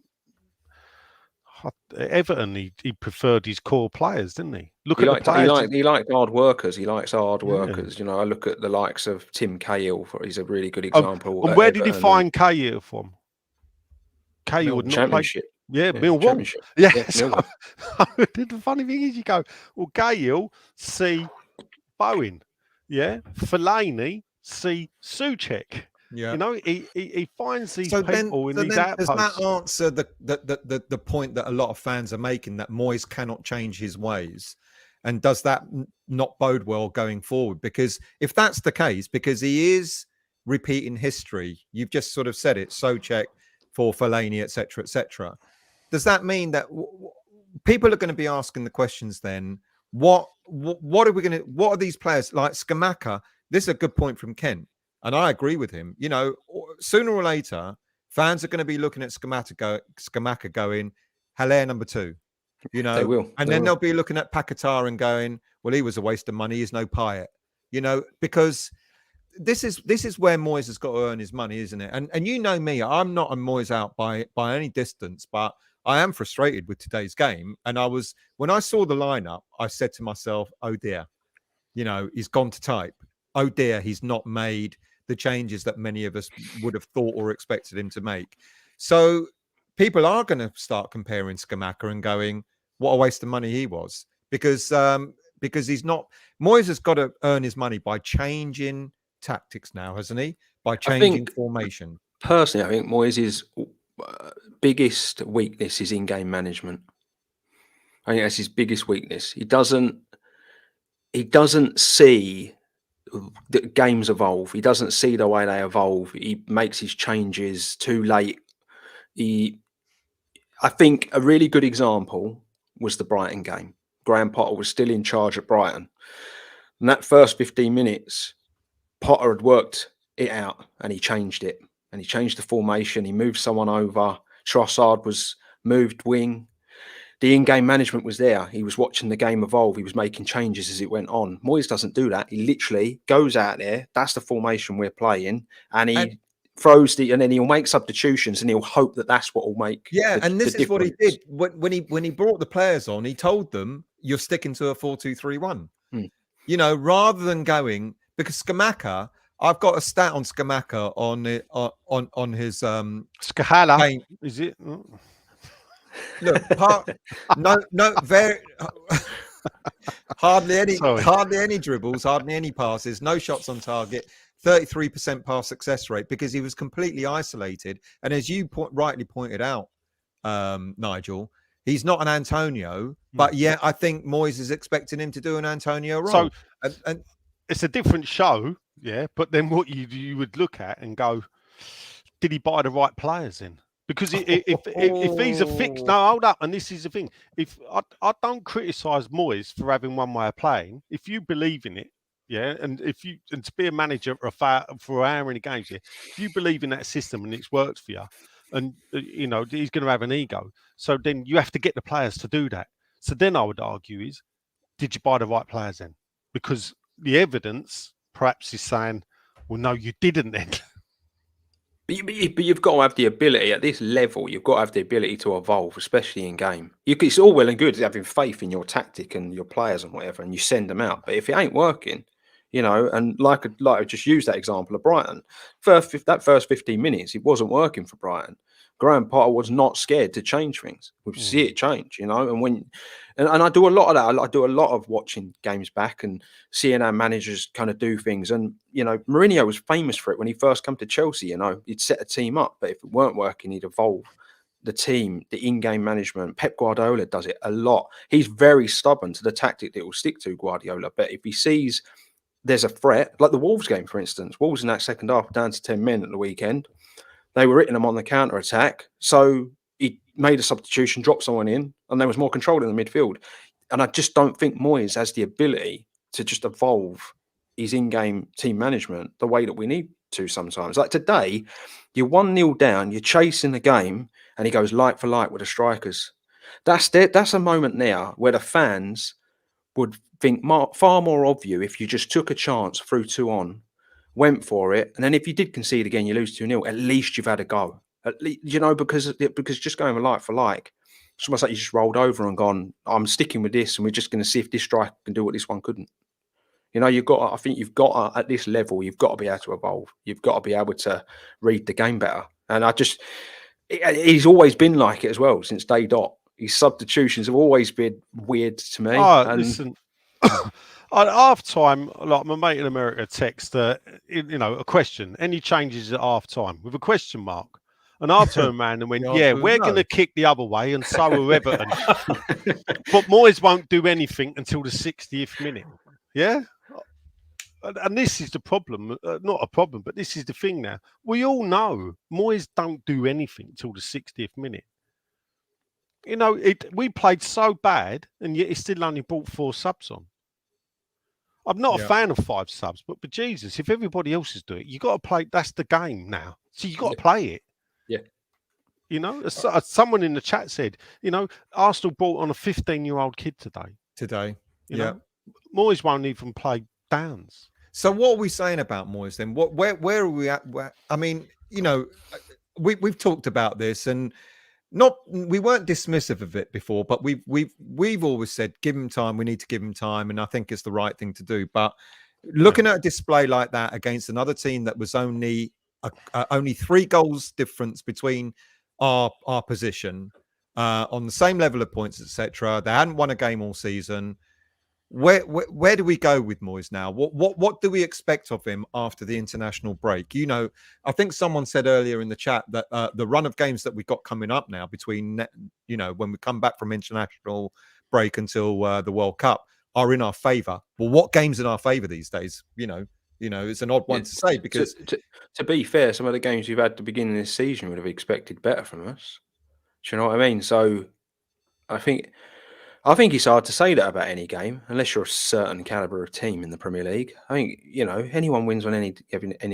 Speaker 3: Everton, he preferred his core players, didn't he? Look at the players.
Speaker 2: He liked hard workers. He likes hard workers. You know, I look at the likes of Tim Cahill. He's a really good example.
Speaker 3: And where did he find Cahill from? Cahill would not play. Yeah, Millwall. Yeah. So, the funny thing is, you go, well, Cahill, see Bowen. Yeah. Fellaini, see Souček.
Speaker 1: Yeah.
Speaker 3: You know, he finds these people in these outposts.
Speaker 1: Does that answer the point that a lot of fans are making, that Moyes cannot change his ways? And does that not bode well going forward? Because if that's the case, because he is repeating history, you've just sort of said it, Souček for Fellaini, etc., does that mean that people are going to be asking the questions then? What are these players like Scamacca? This is a good point from Kent. And I agree with him. You know, sooner or later, fans are going to be looking at Scamacca going, Haller number 2. You know,
Speaker 2: they will.
Speaker 1: And then they'll be looking at Paqueta and going, well, he was a waste of money. He's no Payet. You know, because this is where Moyes has got to earn his money, isn't it? And you know me, I'm not a Moyes out by any distance, but I am frustrated with today's game. And when I saw the lineup, I said to myself, oh dear, you know, he's gone to type. Oh dear, he's not made the changes that many of us would have thought or expected him to make. So people are going to start comparing Scamacca and going, what a waste of money he was. Because he's not... Moyes has got to earn his money by changing tactics now, hasn't he? By changing formation.
Speaker 2: Personally, I think Moyes' biggest weakness is in-game management. I think that's his biggest weakness. He doesn't see the games evolve. He doesn't see the way they evolve. He makes his changes too late. I think a really good example was the Brighton game. Graham Potter was still in charge at Brighton. And that first 15 minutes, Potter had worked it out and he changed it. And he changed the formation. He moved someone over. Trossard was moved wing. The in-game management was there. He was watching the game evolve. He was making changes as it went on. Moyes doesn't do that. He literally goes out there. That's the formation we're playing. And he throws and then he'll make substitutions and he'll hope that that's what will make
Speaker 1: and this is what he did. When he brought the players on, he told them, you're sticking to a 4-2-3-1. You know, rather than going... Because Scamacca... I've got a stat on Scamacca on his
Speaker 3: Scahala. Is it?
Speaker 1: Look, hardly any dribbles, hardly any passes, no shots on target, 33% pass success rate, because he was completely isolated. And as you rightly pointed out, Nigel, he's not an Antonio, but yet I think Moyes is expecting him to do an Antonio role.
Speaker 3: So and it's a different show, yeah. But then what you would look at and go, did he buy the right players in? Because if he's a fix, no, hold up, and this is the thing. If I don't criticise Moyes for having one way of playing, if you believe in it, yeah, and to be a manager for an hour in a game, yeah, if you believe in that system and it's worked for you, and you know he's going to have an ego, so then you have to get the players to do that. So then I would argue is, did you buy the right players then? Because the evidence perhaps is saying, well, no, you didn't then.
Speaker 2: But you've got to have the ability at this level. You've got to have the ability to evolve, especially in game. It's all well and good having faith in your tactic and your players and whatever, and you send them out. But if it ain't working, you know, and like I just used that example of Brighton, that first 15 minutes, it wasn't working for Brighton. Graham Potter was not scared to change things. We see it change, you know. And I do a lot of that. I do a lot of watching games back and seeing our managers kind of do things. And you know, Mourinho was famous for it when he first came to Chelsea. You know, he'd set a team up, but if it weren't working, he'd evolve the team, the in-game management. Pep Guardiola does it a lot. He's very stubborn to the tactic that will stick to, Guardiola. But if he sees there's a threat, like the Wolves game, for instance, Wolves in that second half down to 10 men at the weekend. They were hitting them on the counter attack. So he made a substitution, dropped someone in, and there was more control in the midfield. And I just don't think Moyes has the ability to just evolve his in-game team management the way that we need to sometimes. Like today, you're 1-0 down, you're chasing the game, and he goes light for light with the strikers. That's a moment now where the fans would think far more of you if you just took a chance through 2 on, went for it, and then if you did concede again, you lose 2-0, at least you've had a go. At least, because just going light for like, it's almost like you just rolled over and gone, I'm sticking with this, and we're just going to see if this striker can do what this one couldn't. I think you've got to, at this level, you've got to be able to evolve. You've got to be able to read the game better. And he's always been like it as well since day dot. His substitutions have always been weird to me.
Speaker 3: Listen, at half time, like my mate in America text, a question. Any changes at half time with a question mark? And I turned around and went, we're going to kick the other way, and so will Everton. But Moyes won't do anything until the 60th minute. Yeah? And this is the problem. Not a problem, but this is the thing now. We all know Moyes don't do anything till the 60th minute. We played so bad, and yet he still only brought 4 subs on. I'm not a fan of 5 subs, but Jesus, if everybody else is doing it, you got to play. That's the game now. So you got to play it.
Speaker 2: Yeah.
Speaker 3: Someone in the chat said, Arsenal brought on a 15-year-old kid today. Moyes won't even play downs.
Speaker 1: So what are we saying about Moyes then? Where are we at? We've talked about this, and we weren't dismissive of it before, but we've always said give him time. We need to give him time, and I think it's the right thing to do. But looking at a display like that against another team that was only 3 goals difference between our position, on the same level of points, etc. They hadn't won a game all season. Where do we go with Moyes now? What do we expect of him after the international break? I think someone said earlier in the chat that the run of games that we've got coming up now between when we come back from international break until the World Cup are in our favour. Well, what game's in our favour these days? It's an odd one to say because
Speaker 2: to be fair, some of the games we've had at the beginning of this season would have expected better from us. Do you know what I mean? So I think it's hard to say that about any game unless you're a certain caliber of team in the Premier League. I think anyone wins on any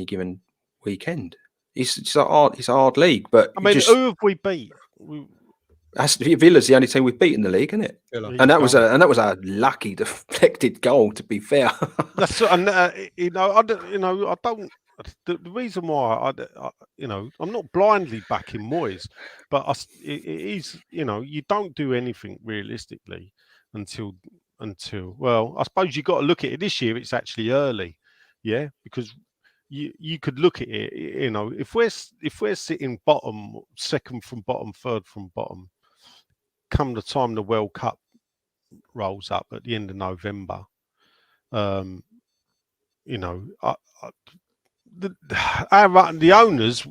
Speaker 2: given weekend. It's a hard league, but
Speaker 3: who have we beat?
Speaker 2: Villa's the only team we've beaten in the league, isn't it?
Speaker 1: Villa.
Speaker 2: And that was a lucky deflected goal. To be fair,
Speaker 3: that's I don't. The reason why I'm not blindly backing Moyes, but it is you don't do anything realistically until well, I suppose you got to look at it this year. It's actually early, because you could look at it. If we're sitting bottom, second from bottom, third from bottom, come the time the World Cup rolls up at the end of November, the owners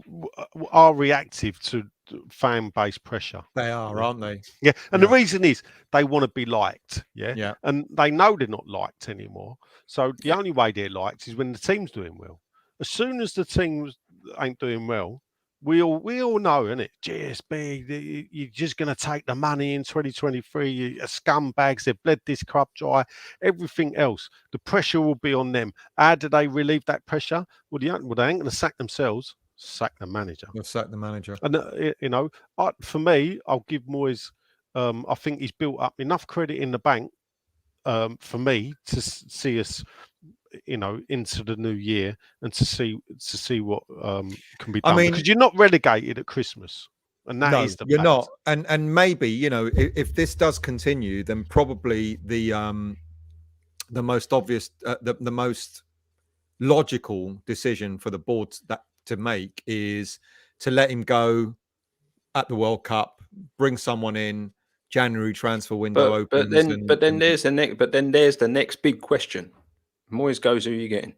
Speaker 3: are reactive to fan-based pressure.
Speaker 1: They are, aren't they?
Speaker 3: Yeah, and the reason is they want to be liked.
Speaker 1: Yeah,
Speaker 3: and they know they're not liked anymore. So the only way they're liked is when the team's doing well. As soon as the team ain't doing well, we all know, innit? GSB, you're just going to take the money in 2023. You're scumbags. They've bled this club dry. Everything else, the pressure will be on them. How do they relieve that pressure? Well, they ain't going to sack themselves. Sack the manager.
Speaker 1: They'll sack the manager.
Speaker 3: And for me, I'll give Moyes. I think he's built up enough credit in the bank for me to see us into the new year and to see what can be done. Because you're not relegated at Christmas, and that is the
Speaker 1: you're not. And maybe if this does continue, then probably the most obvious, the most logical decision for the board to make is to let him go at the World Cup, bring someone in. January transfer window opens.
Speaker 2: But then there's the next big question. Moyes goes, who are you getting?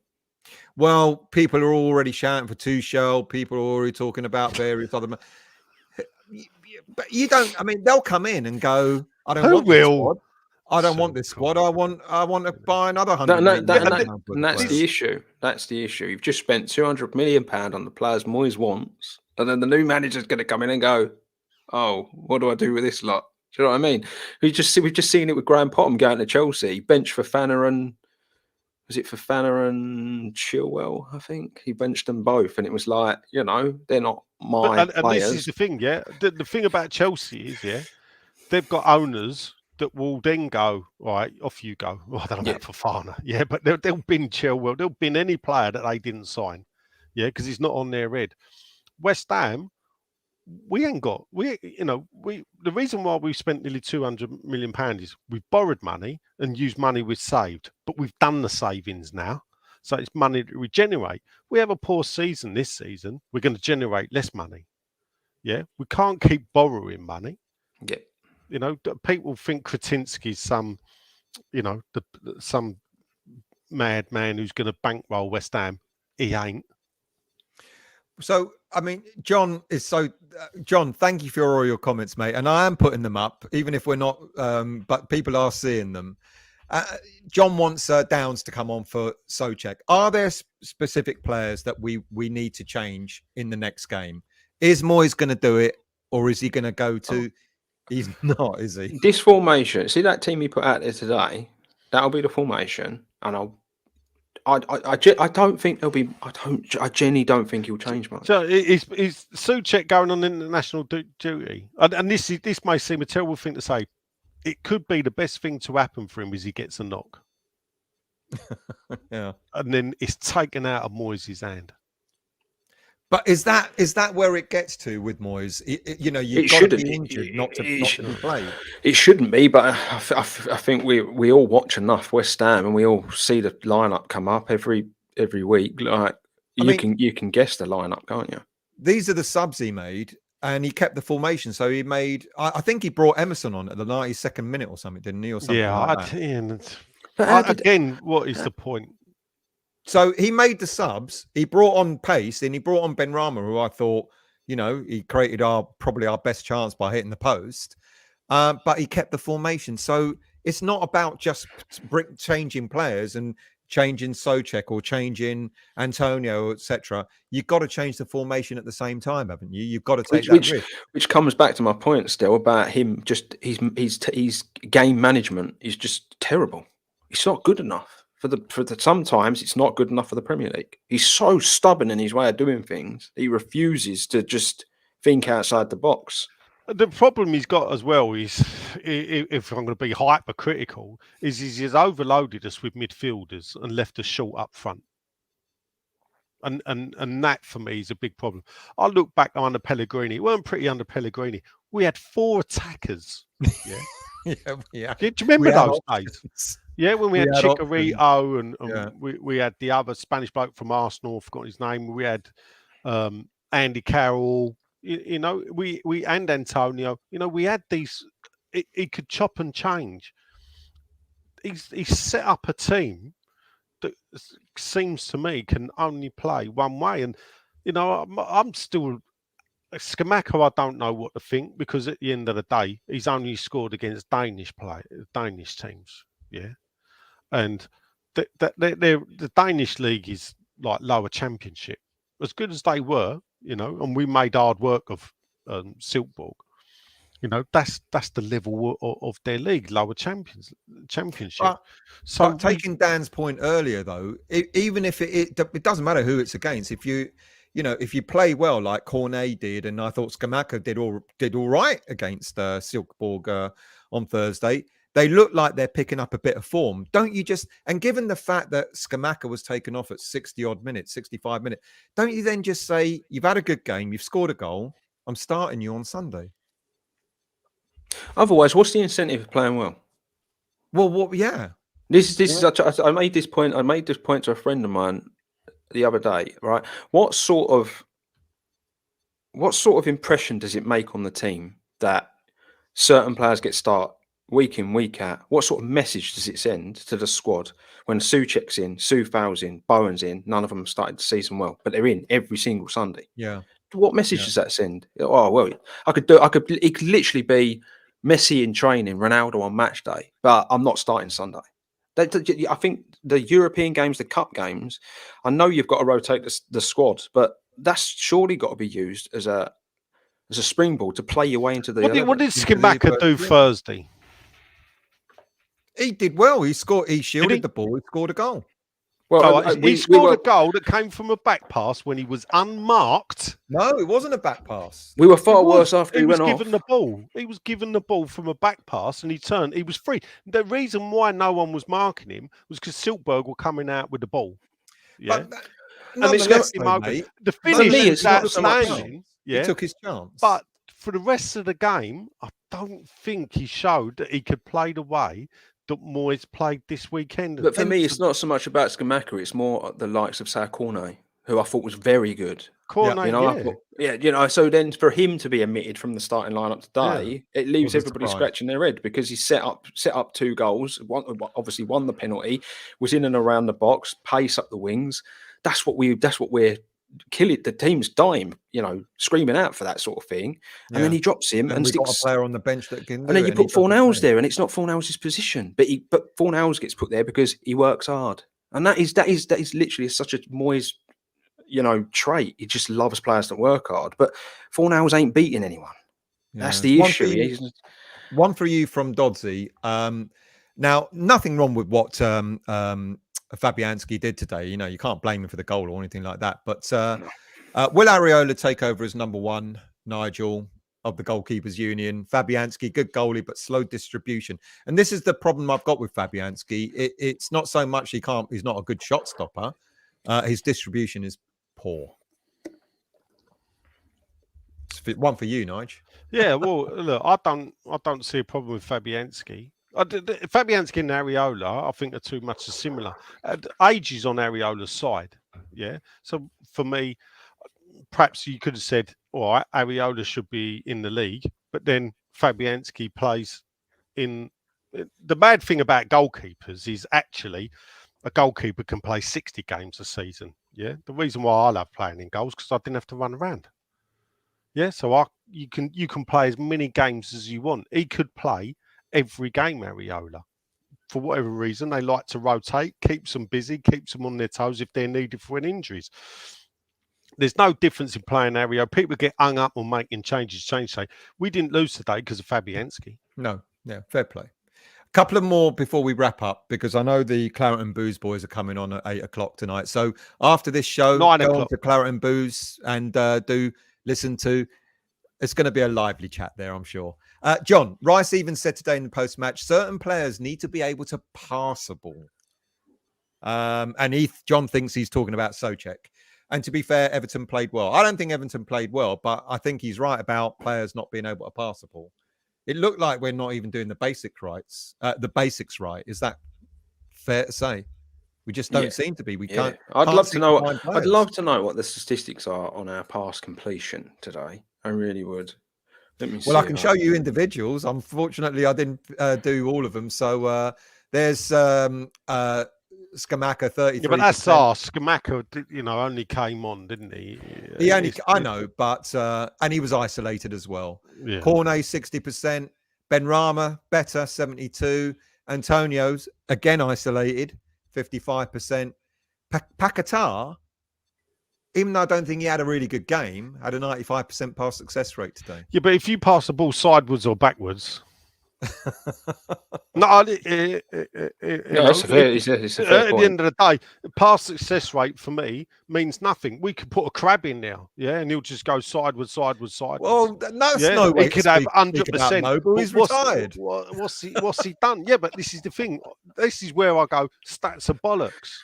Speaker 1: Well, people are already shouting for Tuchel. People are already talking about various other. But you don't. I mean, they'll come in and go. I don't want this squad. I don't want this squad. I want to buy another 100.
Speaker 2: And that's the issue. That's the issue. You've just spent £200 million on the players Moyes wants, and then the new manager's going to come in and go, oh, what do I do with this lot? Do you know what I mean? We've just seen it with Graham Potham going to Chelsea, bench for Fofana and was it for Fofana and Chilwell? I think he benched them both, and it was like, you know, they're not
Speaker 3: But
Speaker 2: my
Speaker 3: and this is
Speaker 2: players.
Speaker 3: the thing, yeah. The thing about Chelsea is, yeah, they've got owners that will then go, all right, off you go. Well, I don't know
Speaker 2: Yeah.
Speaker 3: about Fofana, yeah, but they'll bin Chilwell, they'll bin any player that they didn't sign, yeah, because he's not on their head. West Ham, we ain't got the reason why we've spent nearly £200 million is we've borrowed money and used money we've saved, but we've done the savings now. So it's money that we generate. We have a poor season this season, we're going to generate less money. Yeah, we can't keep borrowing money.
Speaker 2: Yeah.
Speaker 3: You know, people think Kretinsky's some madman who's going to bankroll West Ham. He ain't.
Speaker 1: So, I mean, John, thank you for all your comments, mate. And I am putting them up, even if we're not, but people are seeing them. John wants Downs to come on for Souček. Are there specific players that we need to change in the next game? Is Moyes going to do it, or is he going to go to... He's not, is he?
Speaker 2: This formation, see that team he put out there today, that'll be the formation. And I don't think there'll be. I genuinely don't think he'll change much.
Speaker 3: So is Souček going on international duty? And this may seem a terrible thing to say. It could be the best thing to happen for him is he gets a knock.
Speaker 1: Yeah,
Speaker 3: and then it's taken out of Moyes' hand.
Speaker 1: But is that where it gets to with Moyes? You've got to be injured not to be played.
Speaker 2: It shouldn't be, but I think we all watch enough West Ham and we all see the lineup come up every week. Like you can guess the lineup, can't you?
Speaker 1: These are the subs he made, and he kept the formation. So he made. I think he brought Emerson on at the 92nd minute or something, didn't he? Or something.
Speaker 3: Again, what is the point?
Speaker 1: So he made the subs. He brought on pace, and he brought on Benrahma, who I thought, he created probably our best chance by hitting the post. But he kept the formation. So it's not about just changing players and changing Souček or changing Antonio, etc. You've got to change the formation at the same time, haven't you? You've got to take that risk.
Speaker 2: Which comes back to my point still about him. Just his game management is just terrible. It's not good enough. Sometimes it's not good enough for the Premier League. He's so stubborn in his way of doing things. He refuses to just think outside the box.
Speaker 3: The problem he's got as well is, if I'm going to be hypercritical, is he's overloaded us with midfielders and left us short up front. And that for me is a big problem. I look back under Pellegrini. It weren't pretty under Pellegrini. We had 4 attackers. Yeah.
Speaker 1: Yeah.
Speaker 3: Do you remember those days? Yeah, when we had Chicharito and we had the other Spanish bloke from Arsenal, I've forgotten his name. We had Andy Carroll, we and Antonio. We had these. He could chop and change. He's set up a team that seems to me can only play one way. And I'm still Scamacca. I don't know what to think, because at the end of the day, he's only scored against Danish teams. Yeah. And the Danish league is like lower championship. As good as they were, and we made hard work of Silkeborg. That's the level of their league, lower championship.
Speaker 1: But taking Dan's point earlier, though, even if it doesn't matter who it's against, if you play well like Cornet did, and I thought Scamacca did all right against Silkeborg on Thursday. They look like they're picking up a bit of form. Don't you just... And given the fact that Scamacca was taken off at 60-odd minutes, 65 minutes, don't you then just say, you've had a good game, you've scored a goal, I'm starting you on Sunday?
Speaker 2: Otherwise, what's the incentive of playing well?
Speaker 1: Well, yeah.
Speaker 2: This is... I made this point to a friend of mine the other day, right? What sort of impression does it make on the team that certain players get start week in, week out? What sort of message does it send to the squad when Souček's in, Soufal's in, Bowen's in? None of them started the season well, but they're in every single Sunday.
Speaker 1: Yeah.
Speaker 2: What message does that send? Oh well, it could literally be Messi in training, Ronaldo on match day, but I'm not starting Sunday. I think the European games, the cup games, I know you've got to rotate the squad, but that's surely got to be used as a as a springboard to play your way into the.
Speaker 3: What did
Speaker 1: Into the
Speaker 3: Scamacca do
Speaker 1: first
Speaker 3: Thursday?
Speaker 1: He did well. He scored. He shielded
Speaker 3: he?
Speaker 1: the ball. He scored a goal.
Speaker 2: Well,
Speaker 3: He scored a goal that came from a back pass when he was unmarked.
Speaker 1: No, it wasn't a back pass.
Speaker 2: We were far worse after he went off.
Speaker 3: Given the ball. He was given the ball from a back pass and he turned. He was free. The reason why no one was marking him was because Silkberg were coming out with the ball. Yeah.
Speaker 1: But
Speaker 3: nonetheless, the finish is outstanding.
Speaker 1: Yeah. He took his chance.
Speaker 3: But for the rest of the game, I don't think he showed that he could play the way that Moyes played this weekend.
Speaker 2: But for me, it's not so much about Scamacca. It's more the likes of Cornet, who I thought was very good.
Speaker 3: Cornet,
Speaker 2: So then for him to be omitted from the starting lineup today, it leaves everybody scratching their head because he set up 2 goals. Obviously won the penalty, was in and around the box, pace up the wings. That's what we're killing. The team's dying, screaming out for that sort of thing. And then he drops him and
Speaker 1: we've
Speaker 2: sticks
Speaker 1: got a player on the bench that can.
Speaker 2: And then you put Fornals there, and it's not Fornals' position, but Fornals gets put there because he works hard, and that is literally such a Moyes, trait. He just loves players that work hard. But Fornals ain't beating anyone. Yeah. That's the issue.
Speaker 1: One for you from Dodsey. Now, nothing wrong with what Fabianski did today. You can't blame him for the goal or anything like that. But will Areola take over as number 1, Nigel, of the goalkeepers union? Fabianski, good goalie, but slow distribution. And this is the problem I've got with Fabianski. It's not so much he's not a good shot stopper. His distribution is poor. It's one for you, Nigel.
Speaker 3: Yeah, well, look, I don't see a problem with Fabianski. Fabianski and Areola, I think, are too much similar. Age is on Areola's side, yeah. So for me, perhaps you could have said, all right, Areola should be in the league, but then Fabianski plays in. The bad thing about goalkeepers is actually a goalkeeper can play 60 games a season. Yeah, the reason why I love playing in goals because I didn't have to run around. Yeah, so you can play as many games as you want. He could play every game, Areola. For whatever reason, they like to rotate, keeps them busy, keeps them on their toes if they're needed for any injuries. There's no difference in playing Areola. People get hung up on making changes. We didn't lose today because of Fabianski.
Speaker 1: No, yeah, fair play. A couple of more before we wrap up, because I know the Claret and Booze boys are coming on at 8 o'clock tonight. So after this show,
Speaker 3: 9
Speaker 1: go
Speaker 3: o'clock.
Speaker 1: on to Claret and Booze and do listen to. It's going to be a lively chat there, I'm sure. John, Rice even said today in the post-match, certain players need to be able to pass a ball. And John thinks he's talking about Souček. And to be fair, Everton played well. I don't think Everton played well, but I think he's right about players not being able to pass the ball. It looked like we're not even doing the basics right. Is that fair to say? We just don't seem to be. We can't.
Speaker 2: I'd love to know what the statistics are on our pass completion today. I really would. Let me see.
Speaker 1: Well, I can show you individuals. Unfortunately, I didn't do all of them. So there's Scamacca 33%.
Speaker 3: Yeah, but that's Scamacca, only came on, didn't he?
Speaker 1: I know, but and he was isolated as well.
Speaker 3: Yeah.
Speaker 1: Cornet 60%, Benrahma better 72%, Antonio's again isolated 55%. Paqueta, even though I don't think he had a really good game, had a 95% pass success rate today.
Speaker 3: Yeah, but if you pass the ball sideways or backwards. At the end of the day, pass success rate for me means nothing. We could put a crab in now, and he'll just go sideways.
Speaker 1: Well, that's no way.
Speaker 3: He could have 100%.
Speaker 1: Noble. He's retired.
Speaker 3: What's he done? Yeah, but this is the thing. This is where I go. Stats are bollocks.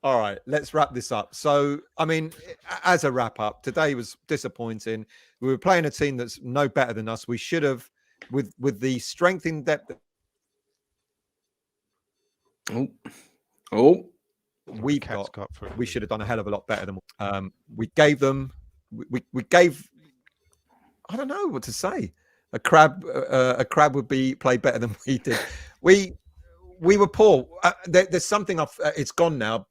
Speaker 1: All right, let's wrap this up. So, I mean, as a wrap up, today was disappointing. We were playing a team that's no better than us. We should have, with the strength in depth. We should have done a hell of a lot better than we gave them. We gave. I don't know what to say. A crab would be play better than we did. We were poor. There's something off. It's gone now.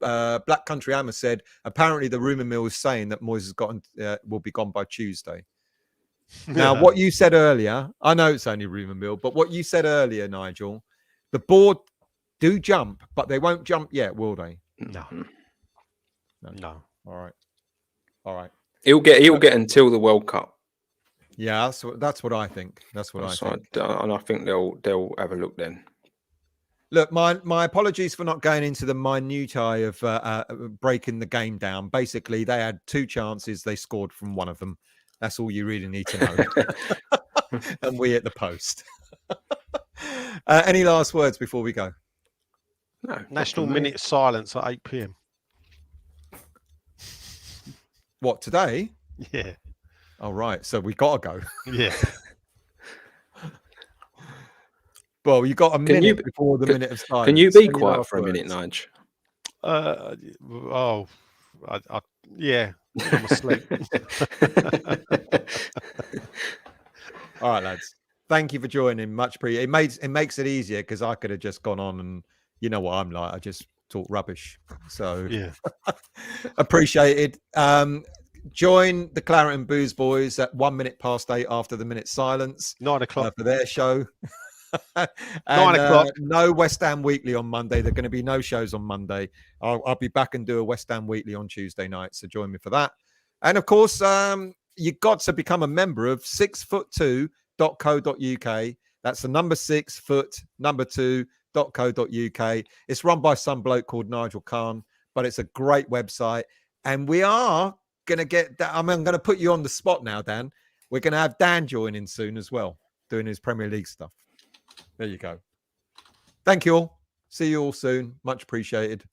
Speaker 1: Black Country Hammer said apparently the rumor mill is saying that Moyes has will be gone by Tuesday. Now, what you said earlier, I know it's only rumor mill, but what you said earlier, Nigel, the board do jump, but they won't jump yet, will they?
Speaker 3: No.
Speaker 1: All right.
Speaker 2: He'll get until the World Cup.
Speaker 1: Yeah, that's what I think. That's what I think.
Speaker 2: And I think they'll have a look then.
Speaker 1: Look, my apologies for not going into the minutiae of breaking the game down. Basically, they had 2 chances. They scored from one of them. That's all you really need to know. And we at the post. Any last words before we go?
Speaker 2: No.
Speaker 3: National minute of silence at 8 p.m.
Speaker 1: What, today?
Speaker 3: Yeah.
Speaker 1: Oh, right. So we got to go.
Speaker 3: Yeah.
Speaker 1: Well, you got a minute before the minute of silence.
Speaker 2: Can you be quiet for a minute, Nige?
Speaker 3: Yeah, I'm asleep.
Speaker 1: All right, lads. Thank you for joining. Much appreciated. It makes it easier because I could have just gone on and you know what I'm like. I just talk rubbish. So
Speaker 3: Yeah.
Speaker 1: appreciated. Join the Claret and Booze boys at 1 minute past 8 after the minute silence.
Speaker 3: 9 o'clock
Speaker 1: for their show. And,
Speaker 3: 9 o'clock.
Speaker 1: No West Ham Weekly on Monday. There are going to be no shows on Monday. I'll be back and do a West Ham Weekly on Tuesday night. So join me for that. And of course, you've got to become a member of 6foot2.co.uk. That's the number 6foot2.co.uk. It's run by some bloke called Nigel Khan, but it's a great website. And we are going to get that. I'm going to put you on the spot now, Dan. We're going to have Dan joining soon as well, doing his Premier League stuff. There you go. Thank you all. See you all soon. Much appreciated.